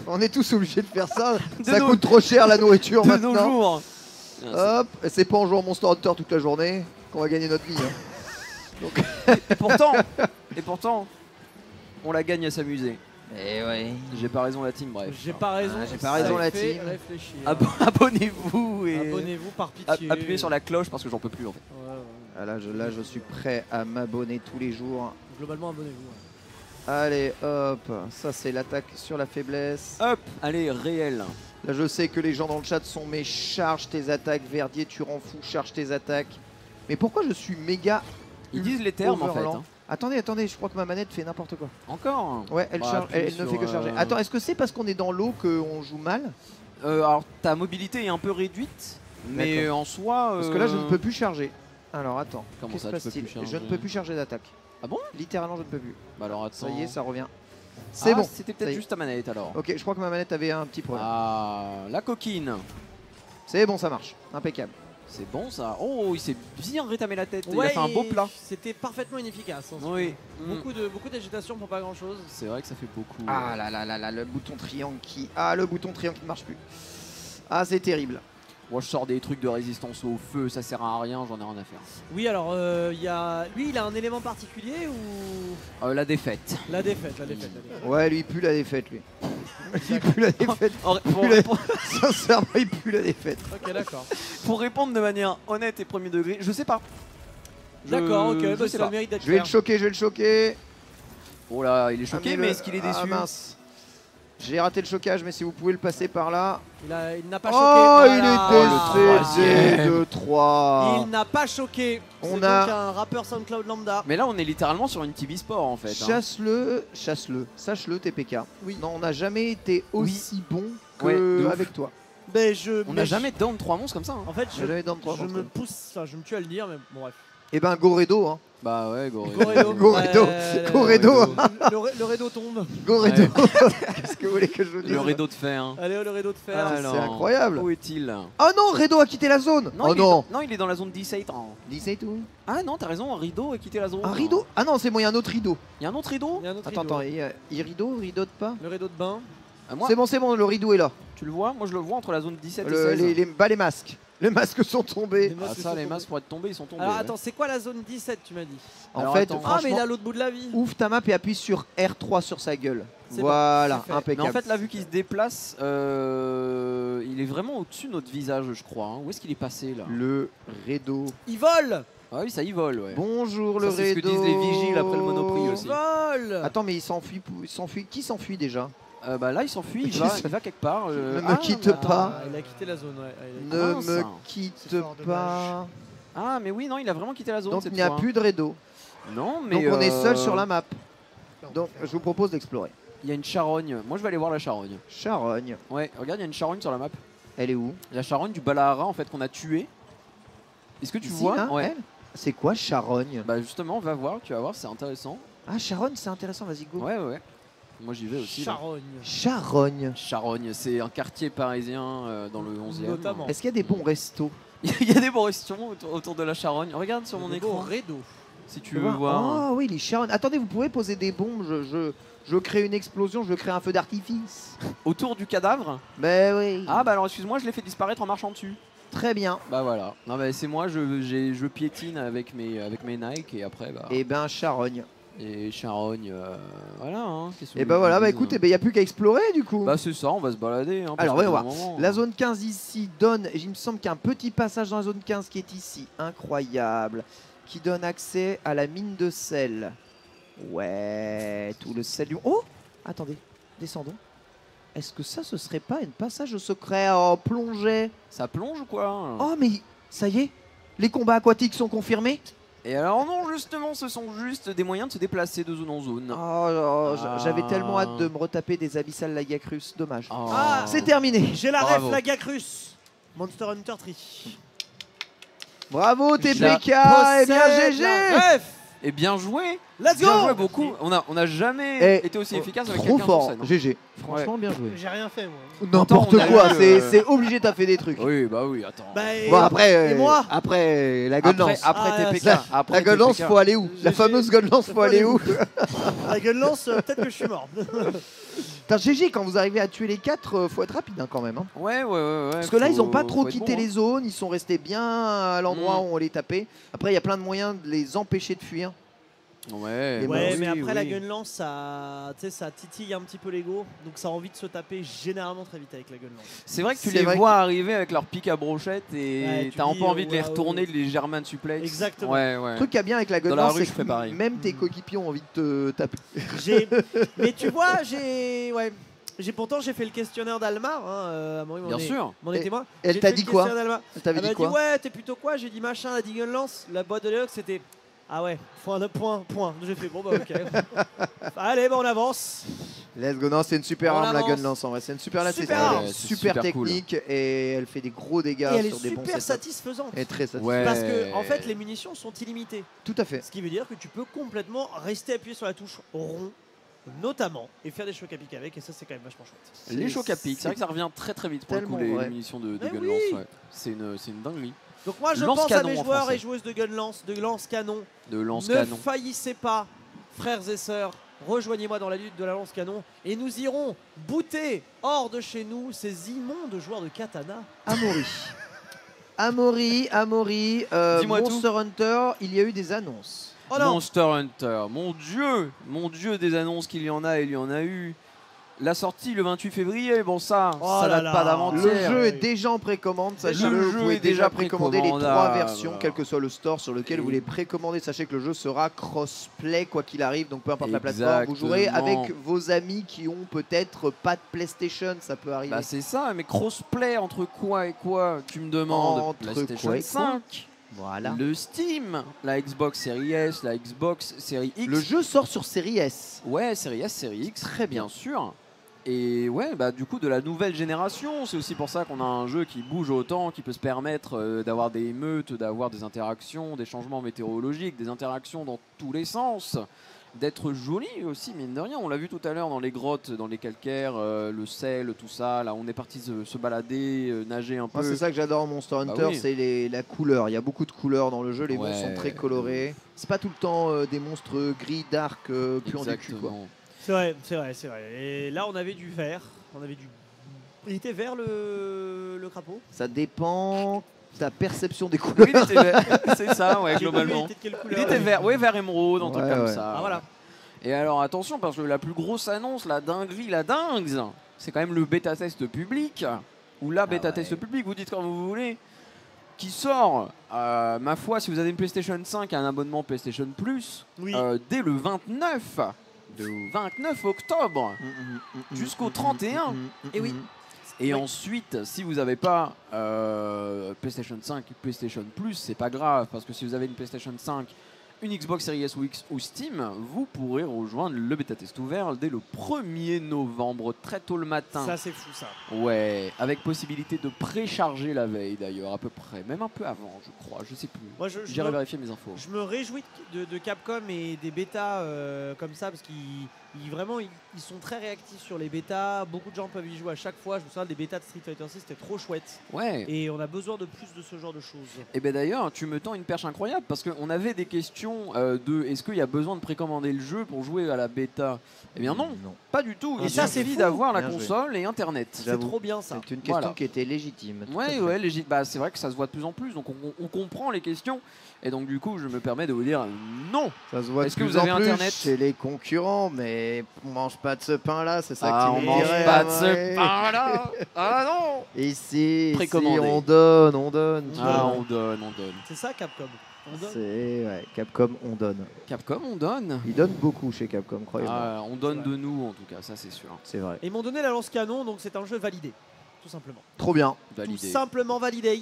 On est tous obligés de faire ça. De Ça nos- coûte trop cher la nourriture De maintenant. nos jours. Hop, et c'est pas en jouant Monster Hunter toute la journée qu'on va gagner notre vie. Hein. Et pourtant, on la gagne à s'amuser. Et ouais. J'ai pas raison la team, bref. J'ai pas raison. Ah, j'ai pas raison, ça la fait team. réfléchir. Abonnez-vous et Abonnez-vous par pitié. appuyez sur la cloche parce que j'en peux plus en fait. Ouais, ouais. Ah, là, je suis prêt à m'abonner tous les jours. Globalement, abonnez-vous. Ouais. Allez, hop, ça c'est l'attaque sur la faiblesse. Hop, allez, réel. Là, je sais que les gens dans le chat sont mais charge tes attaques, Verdier, tu rends fou, charge tes attaques. Mais pourquoi je suis méga Ils disent les termes en fait. overlent hein. Attendez, je crois que ma manette fait n'importe quoi. Encore. Ouais, elle, Bah, charge, appuie elle ne sur, fait que charger. Attends, est-ce que c'est parce qu'on est dans l'eau qu'on joue mal? Alors ta mobilité est un peu réduite, mais D'accord. en soi. Parce que là, je ne peux plus charger. Alors, attends. Comment Qu'est-ce ça, qui tu peux se passe-t-il? plus charger Je ne peux plus charger d'attaque. Ah bon? Littéralement, je ne peux plus. Bah alors attends. Ça y est, ça revient. C'est bon. C'était Ça peut-être y est. juste ta manette alors. Ok, je crois que ma manette avait un petit problème. Ah, la coquine. C'est bon, ça marche. Impeccable. C'est bon ça. Oh, il s'est bien rétamé la tête. il Ouais, a fait un beau plat. C'était parfaitement inefficace. Hein, Oui. Mm. Beaucoup d'agitation pour pas grand chose. C'est vrai que ça fait beaucoup. Ah là là là là, le bouton triangle qui... Ah, le bouton triangle qui ne marche plus. Ah, c'est terrible. Moi je sors des trucs de résistance au feu, ça sert à rien, j'en ai rien à faire. Oui, alors, lui, il a un élément particulier ou La défaite. la défaite. Ouais, lui, il pue la défaite, lui. Il pue la défaite. Pour, Pue la- Sincèrement, il pue la défaite. Ok, d'accord. pour répondre de manière honnête et premier degré, je sais pas. D'accord, ok, je bah, sais ça pas. mérite d'être Je vais clair. le choquer. Oh là, il est choqué, Amenez-le. mais est-ce qu'il est déçu? Ah mince. J'ai raté le chocage, mais si vous pouvez le passer par là. Il n'a pas Oh, choqué. il voilà. est décédé de 3. Il n'a pas choqué. On C'est a- donc un rappeur SoundCloud lambda. Mais là, on est littéralement sur une TV Sport en fait. hein. Chasse-le, sache-le, TPK. Oui. Non, on n'a jamais été aussi bon Ouais, de ouf. avec toi. Mais On n'a jamais down 3 monstres comme ça. hein. En fait, On n'a jamais dans le trois je contre me eux. pousse, enfin, je me tue à le dire, mais bon, bref. Eh ben, Goredo, hein. Bah ouais, Goredo. Goredo. Goredo. Ouais, Goredo. Le Redo tombe. Goredo. Qu'est-ce que vous voulez que je vous dise? Le rideau de fer. hein. Allez, le Redo de fer. Alors, c'est incroyable. Où est-il? Oh non, Redo a quitté la zone. Non, Oh il est non. dans- non, il est dans la zone 17. hein. Dis tout. Ah non, t'as raison, un rideau a quitté la zone. Un rideau? Ah non, c'est moi, il y a un autre rideau. Il y a un autre rideau? Il y a un autre Attends, rideau. attends, il rideau de pas? Le Redo de bain. Ah, moi, C'est bon, le rideau est là. tu le vois? Moi je le vois entre la zone 17 et Le- 16. les masques. Les masques sont tombés. Les Ah masques ça, sont les tombés. masques pour être tombés, ils sont tombés. Alors ouais. attends, c'est quoi la zone 17 tu m'as dit? En Alors, fait, attends. Ah mais il est à franchement, l'autre bout de la vie. ouvre ta map et appuie sur R3 sur sa gueule. C'est Voilà, bon, c'est fait. Mais impeccable. en fait, là, vu qu'il se déplace, il est vraiment au-dessus de notre visage, je crois. hein. Où est-ce qu'il est passé là? Le Redo. Il vole. Ah oui, ça y vole, ouais. Bonjour Ça, le c'est ce que Redo. disent les vigiles après le Monoprix Il aussi. vole. Attends, mais il s'enfuit. Qui s'enfuit déjà? Bah là, il s'enfuit, Qui il va quelque part. Ne me quitte pas. Ah, il a quitté la zone, ouais. Ne mince. me quitte C'est fort pas. Ah, mais oui, non, il a vraiment quitté la zone. Donc cette il n'y a fois, plus de Redo. hein. Non, mais. Donc on est seul sur la map. Donc je vous propose d'explorer. Il y a une charogne. Moi, je vais aller voir la charogne. Charogne. Ouais, regarde, il y a une charogne sur la map. Elle est où? La charogne du Balahara, en fait, qu'on a tué. Est-ce que tu Ici, vois? là, Ouais. elle C'est quoi Charogne? Bah justement, va voir, tu vas voir, c'est intéressant. Ah, Charogne, c'est intéressant, vas-y, go. Ouais, ouais. Moi, j'y vais aussi. là. Charogne. Charogne. Charogne, c'est un quartier parisien dans le 11e. Notamment. Est-ce qu'il y a des bons restos? Il y a des bons restaurants autour de la charogne. Regarde sur mon Le écran Redo. si tu veux voir. Oh oui, les charognes. Attendez, vous pouvez poser des bombes. Je crée une explosion, je crée un feu d'artifice. Autour du cadavre. Ben oui. Ah bah alors excuse-moi, je l'ai fait disparaître en marchant dessus. Très bien. Bah voilà. Non bah c'est moi, je piétine avec mes Nike et après bah. Et ben Charogne. Et charogne, voilà. Hein, qu'est-ce que Et vous ben voilà, voulez bah que je écoute, dise, il n'y a plus qu'à explorer du coup. Bah c'est ça, on va se balader. Hein, parce Alors, que voyons pour voir. le moment, La zone 15 ici donne, il me semble qu'il y a un petit passage dans la zone 15 qui est ici, incroyable, qui donne accès à la mine de sel. Ouais, tout le sel du... Oh, attendez, descendons. Est-ce que ça, ce serait pas un passage secret en plongée? Ça plonge ou quoi? Oh, mais ça y est, les combats aquatiques sont confirmés. Et alors non, justement, ce sont juste des moyens de se déplacer de zone en zone. Oh, j'avais Ah. tellement hâte de me retaper des abyssales Lagacrus, dommage. Oh. Ah, C'est terminé. J'ai la Bravo. ref, la Gacrus. Monster Hunter Tree. Bravo Je TPK, la et bien Possède GG. la ref. Et bien joué. Let's Bien go. joué beaucoup. On a jamais été aussi efficace avec Trop quelqu'un fort, sur scène. GG. Franchement, bien joué. J'ai rien fait, moi. N'importe on a quoi, eu, c'est obligé, t'as fait des trucs. Oui, bah oui, attends. Bah, et, Bon, après, et moi après la gun lance. Après Ah, TPK. ça, Après La gun lance, TPK. faut aller où? La GG. fameuse gun lance, faut aller où? la gueule lance, peut-être que je suis mort. Putain, GG, quand vous arrivez à tuer les 4, faut être rapide hein, quand même. Hein. Ouais. Parce que là, ils ont pas trop faut être quitté bon, les zones, ils sont restés bien à l'endroit où on les tapait. Après, il y a plein de moyens de les empêcher de fuir. hein. Ouais, Et bah Ouais, oui, mais après la oui. gun lance, ça titille un petit peu l'ego, donc ça a envie de se taper généralement très vite avec la gun lance. C'est vrai que tu C'est les vrai vois arriver avec leur pic à brochette et Ouais, tu t'as un dis, peu envie de les ouais, retourner, ouais. de les German suplex. Exactement. Ouais. Le truc qui a bien avec la gun Dans la lance, rue, c'est je que ferais pareil. même tes coéquipiers ont envie de te taper. Mais tu vois, pourtant j'ai fait le questionnaire d'Almar, hein, Amaury Bien sûr. m'en est Et témoin. elle J'ai t'a fait dit le quoi? questionnaire d'Almar. Elle t'avait Elle m'a dit quoi? ouais, t'es plutôt quoi? J'ai dit machin, la gun lance, la boîte de Léox c'était ah ouais, point. J'ai fait bon bah ok. Allez, bah on avance. Let's go, non, c'est une super On arme la avance. gun lance en vrai, c'est une super lance, Super c'est arme. Ouais, c'est super super cool. technique et elle fait des gros dégâts Et elle est sur des bons super setups. satisfaisante. Elle est très satisfaisante. Ouais. Parce que en fait les munitions sont illimitées. Tout à fait. Ce qui veut dire que tu peux complètement rester appuyé sur la touche rond, notamment, et faire des chocs à pic avec, et ça c'est quand même vachement chouette. Les chocs à pic, c'est vrai que ça revient très vite pour le coup, tellement vrai. les munitions de Mais gun oui. lance. Ouais. C'est une dinguerie. Donc moi je Lance pense à canon mes en joueurs français. et joueuses de gun lance, de lance canon. De lance Ne canon. faillissez pas, frères et sœurs. Rejoignez-moi dans la lutte de la lance canon et nous irons booter hors de chez nous ces immondes joueurs de katana. Amaury, Dis-moi tout. Monster Hunter, il y a eu des annonces. Oh non. Monster Hunter, mon dieu des annonces qu'il y en a, il y en a eu. La sortie le 28 février, bon ça Oh là date là. pas Le d'avant-hier. jeu est déjà en précommande, sachez-le, Le vous jeu pouvez est déjà déjà précommander les 3 précommandable. versions, quel que soit le store sur lequel Et vous les précommandez. Sachez que le jeu sera crossplay quoi qu'il arrive, donc peu importe la plateforme, vous jouerez Exactement. avec vos amis qui ont peut-être pas de PlayStation, ça peut arriver. Bah c'est ça, mais crossplay entre quoi et quoi, tu me demandes? Entre PlayStation quoi et quoi 5, Voilà. le Steam, la Xbox Series S, la Xbox Series X. Le jeu sort sur série S. Ouais, Series S, Series X, Très bien. bien sûr. Et ouais, bah du coup de la nouvelle génération, c'est aussi pour ça qu'on a un jeu qui bouge autant, qui peut se permettre d'avoir des émeutes, d'avoir des interactions, des changements météorologiques, des interactions dans tous les sens, d'être joli aussi, mine de rien. On l'a vu tout à l'heure dans les grottes, dans les calcaires, le sel, tout ça. Là, on est parti se balader, nager un peu. Moi, c'est ça que j'adore en Monster Hunter, Bah oui. c'est la couleur. Il y a beaucoup de couleurs dans le jeu, les monstres sont Ouais. très colorés. C'est pas tout le temps des monstres gris, dark, puants du cul quoi. Exactement. C'est vrai. Et là on avait du vert, Il était vert le crapaud. Ça dépend de ta perception des couleurs. Oui, il était vert. C'est ça, ouais, Lui, globalement. il était de quelle Il couleur était vert, ouais, vert émeraude, un truc Ouais, comme ouais. ça. Ah voilà. Et alors attention, parce que la plus grosse annonce, la dinguerie, la dingue, c'est quand même le bêta test public, ou la bêta test public, vous dites quand vous voulez, qui sort, ma foi, si vous avez une PlayStation 5 et un abonnement PlayStation Plus, Oui. dès le 29 octobre. Jusqu'au 31. Et oui. Et Oui. ensuite, si vous n'avez pas PlayStation 5, PlayStation Plus, c'est pas grave, parce que si vous avez une PlayStation 5, une Xbox Series S ou X ou Steam, vous pourrez rejoindre le bêta test ouvert dès le 1er novembre, très tôt le matin. Ça c'est fou ça. Ouais, avec possibilité de précharger la veille d'ailleurs, à peu près, même un peu avant, je crois, je sais plus. Moi je J'irai me, vérifier mes infos. je me réjouis de Capcom et des bêtas comme ça parce vraiment ils sont très réactifs sur les bêtas. Beaucoup de gens peuvent y jouer à chaque fois. Je me souviens des bêtas de Street Fighter 6, c'était trop chouette. Ouais. Et on a besoin de plus de ce genre de choses. Et bien d'ailleurs, tu me tends une perche incroyable parce qu'on avait des questions de est-ce qu'il y a besoin de précommander le jeu pour jouer à la bêta? Eh bien non, pas du tout. Et Il ça, c'est suffit fou. d'avoir la Bien joué. console et Internet. C'est J'avoue. trop bien ça. C'est une question Voilà. qui était légitime. tout à Ouais, fait. ouais, bah, c'est vrai que ça se voit de plus en plus, donc on comprend les questions. Et donc du coup, je me permets de vous dire non. Ça se voit de Est-ce que plus vous avez en plus Internet chez les concurrents, mais on mange pas de ce pain-là, c'est ça Ah, que on tu me mange dirais, pas de ouais. ce pain-là. Ah non. Ici, Précommandé. on donne. Ah, on donne. C'est ça Capcom. On donne. C'est ouais, Capcom, on donne. Capcom, on donne. Ils donnent beaucoup chez Capcom, croyez-moi. Ah, on donne C'est vrai. de nous en tout cas, ça c'est sûr. C'est vrai. Et ils m'ont donné la lance canon, donc c'est un jeu validé, tout simplement. Trop bien. Validé. Tout simplement validé.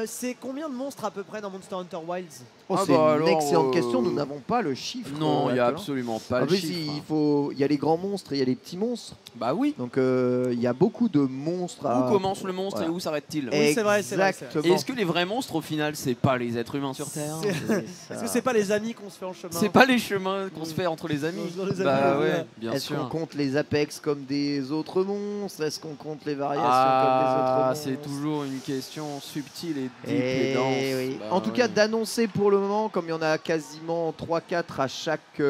C'est combien de monstres à peu près dans Monster Hunter Wilds? Oh, Ah c'est bah une alors, excellente question, nous n'avons pas le chiffre. Non, il n'y a actuellement. absolument pas En le plus, chiffre. il y a les grands monstres et il y a les petits monstres. Bah oui. Donc il y a beaucoup de monstres. Où commence le monstre voilà. et où s'arrête-t-il? Oui, c'est vrai, c'est vrai, c'est vrai. Exactement. Et est-ce que les vrais monstres, au final, c'est pas les êtres humains sur Terre? Est-ce que c'est pas les amis qu'on se fait en chemin? C'est pas les chemins qu'on se fait entre les amis? Dans les Bah amis, ouais, bien Est-ce qu'on sûr. compte les apex comme des autres monstres? Est-ce qu'on compte les variations Ah, comme les autres monstres? c'est toujours une question subtile et deep Eh et dense. oui. Bah En tout oui. cas, d'annoncer pour le moment, comme il y en a quasiment 3-4 à chaque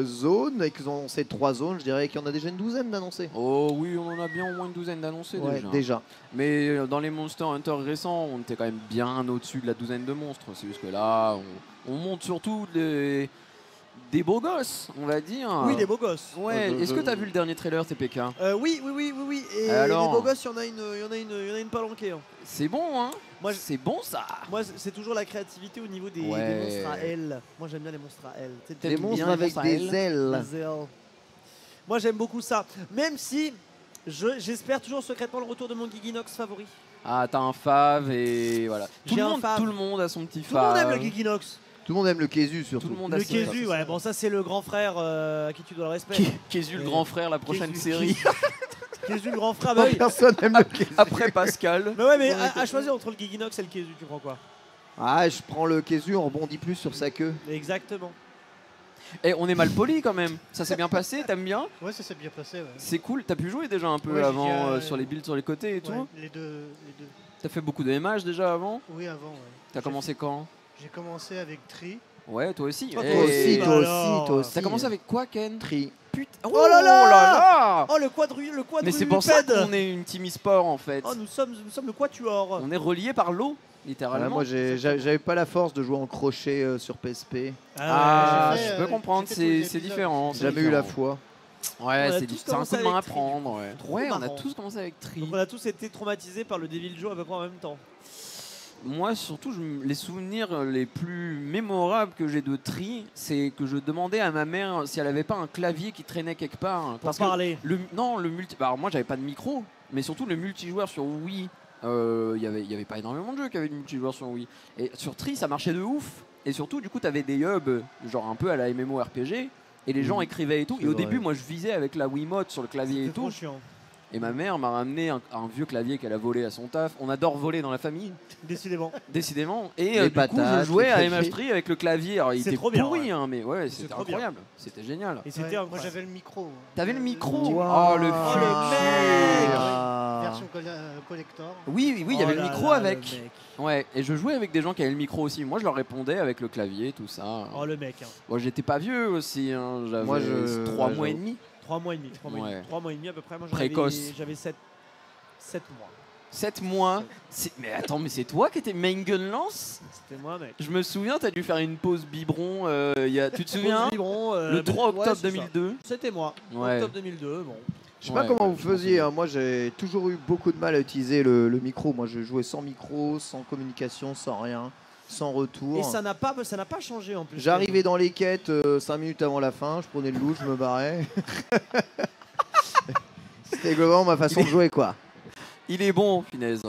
zone, et qu'ils ont annoncé 3 zones, je dirais qu'il y en a déjà une douzaine d'annoncés. Oh oui, on en a bien au moins une douzaine d'annoncés Ouais, déjà. déjà. Mais dans les Monster Hunter récents, on était quand même bien au-dessus de la douzaine de monstres. C'est juste que là, on monte surtout des beaux gosses, on va dire. Oui, des beaux gosses. Ouais, est-ce que t'as vu le dernier trailer TPK? Oui. Et Alors les beaux gosses, il y en a une palanquée. Hein. C'est bon, hein? Moi, C'est bon ça! Moi, c'est toujours la créativité au niveau des Ouais. monstres à ailes. Moi, j'aime bien les monstres à ailes. Tu sais, T'aimes Des bien monstres les avec monstres à des ailes. les ailes. Moi, j'aime beaucoup ça. Même si j'espère toujours secrètement le retour de mon Giginox favori. Ah, t'as un fave et voilà. J'ai un fave. Tout le monde a son petit Tout le monde fave. aime le Giginox. Tout le monde aime le Kézu surtout. Tout le monde a Le son Kézu, ouais. Bon, ça, c'est le grand frère à qui tu dois le respect. Kézu, le Et- grand frère, la prochaine Kézu, série. Kézu, le grand frère. Bah oui. Personne n'aime le Kézu. Après Pascal. Mais ouais, mais à choisir entre le Giginox et le Kézu, tu prends quoi? Ah, je prends le Kézu, on rebondit plus sur sa queue. Exactement. Et on est mal poli quand même. Ça s'est bien passé, t'aimes bien? Ouais, ça s'est bien passé. Ouais. C'est cool. T'as pu jouer déjà un peu Ouais, j'ai avant déjà, sur les builds sur les côtés et Ouais, tout? les deux. T'as fait beaucoup de MH déjà avant? Oui, avant. Ouais. T'as commencé quand? J'ai commencé avec Tri. Ouais, toi aussi. Oh, Eh, Toi aussi, bah toi alors. aussi, toi aussi. T'as commencé avec quoi, Ken? Tri. Putain. Oh là là là. Oh, le quadrupède. Mais c'est pour ça qu'on est une team e-sport en fait. Oh, nous sommes le quatuor. On est reliés par l'eau, Ah, littéralement. moi, j'avais pas la force de jouer en crochet sur PSP. Ah, j'ai fait, je peux comprendre, j'ai fait tous les c'est épisodes. différent. J'ai c'est jamais eu la différent. foi. Ouais, On a c'est tous c'est un commencé coup de main à avec Tri. prendre. Ouais, Trop ouais on a marrant. tous commencé avec Tri. Donc on a tous été traumatisés par le Devil Joe à peu près en même temps. Moi, surtout, les souvenirs les plus mémorables que j'ai de Tri, c'est que je demandais à ma mère si elle avait pas un clavier qui traînait quelque part. Pour parler. Non, le multi. Alors moi, j'avais pas de micro, mais surtout le multijoueur sur Wii. Il y avait pas énormément de jeux qui avaient du multijoueur sur Wii. Et sur Tri, ça marchait de ouf. Et surtout, du coup, t'avais des hubs, genre un peu à la MMORPG, et les gens écrivaient et tout. C'est Et au vrai. début, moi, je visais avec la Wiimote sur le clavier et C'est trop tout. chiant. Et ma mère m'a ramené un vieux clavier qu'elle a volé à son taf. On adore voler dans la famille, Décidément. décidément. Et Les du coup, patates, je jouais les à claviers. MH3 avec le clavier. Alors, il C'est était trop bien, pourri, ouais. hein, mais ouais, C'est c'était trop bien. incroyable. C'était génial. Et c'était Ouais, moi incroyable. j'avais le micro. T'avais le micro petit- Oh, le Oh, le futur. Ah. Version collector. Oui, il y Oh avait le là micro là, avec. le mec. Ouais, et je jouais avec des gens qui avaient le micro aussi. Moi, je leur répondais avec le clavier, tout ça. Oh le mec. Hein. Bon, j'étais pas vieux aussi. Hein. J'avais Moi, 3 ouais, mois et j'avoue. demi. 3 mois et demi. 3 mois, et Ouais. demi. 3 mois et demi à peu près. Moi Précoce. j'avais 7 mois. 7 mois. Mais attends, mais c'est toi qui étais main gun lance? C'était moi mec. Je me souviens, t'as dû faire une pause biberon. Tu te souviens? Pause biberon, Le 3 ouais, octobre c'est ça. 2002. C'était moi. Ouais. Octobre 2002. Bon. Je sais pas Ouais, comment ouais, vous je m'en faisiez, souviens. hein. Moi j'ai toujours eu beaucoup de mal à utiliser le micro. Moi je jouais sans micro, sans communication, sans rien, sans retour. Et ça n'a pas changé en plus. J'arrivais dans les quêtes 5 minutes avant la fin, je prenais le loup, je me barrais. C'était globalement ma façon de jouer quoi. Il est bon, Finesse.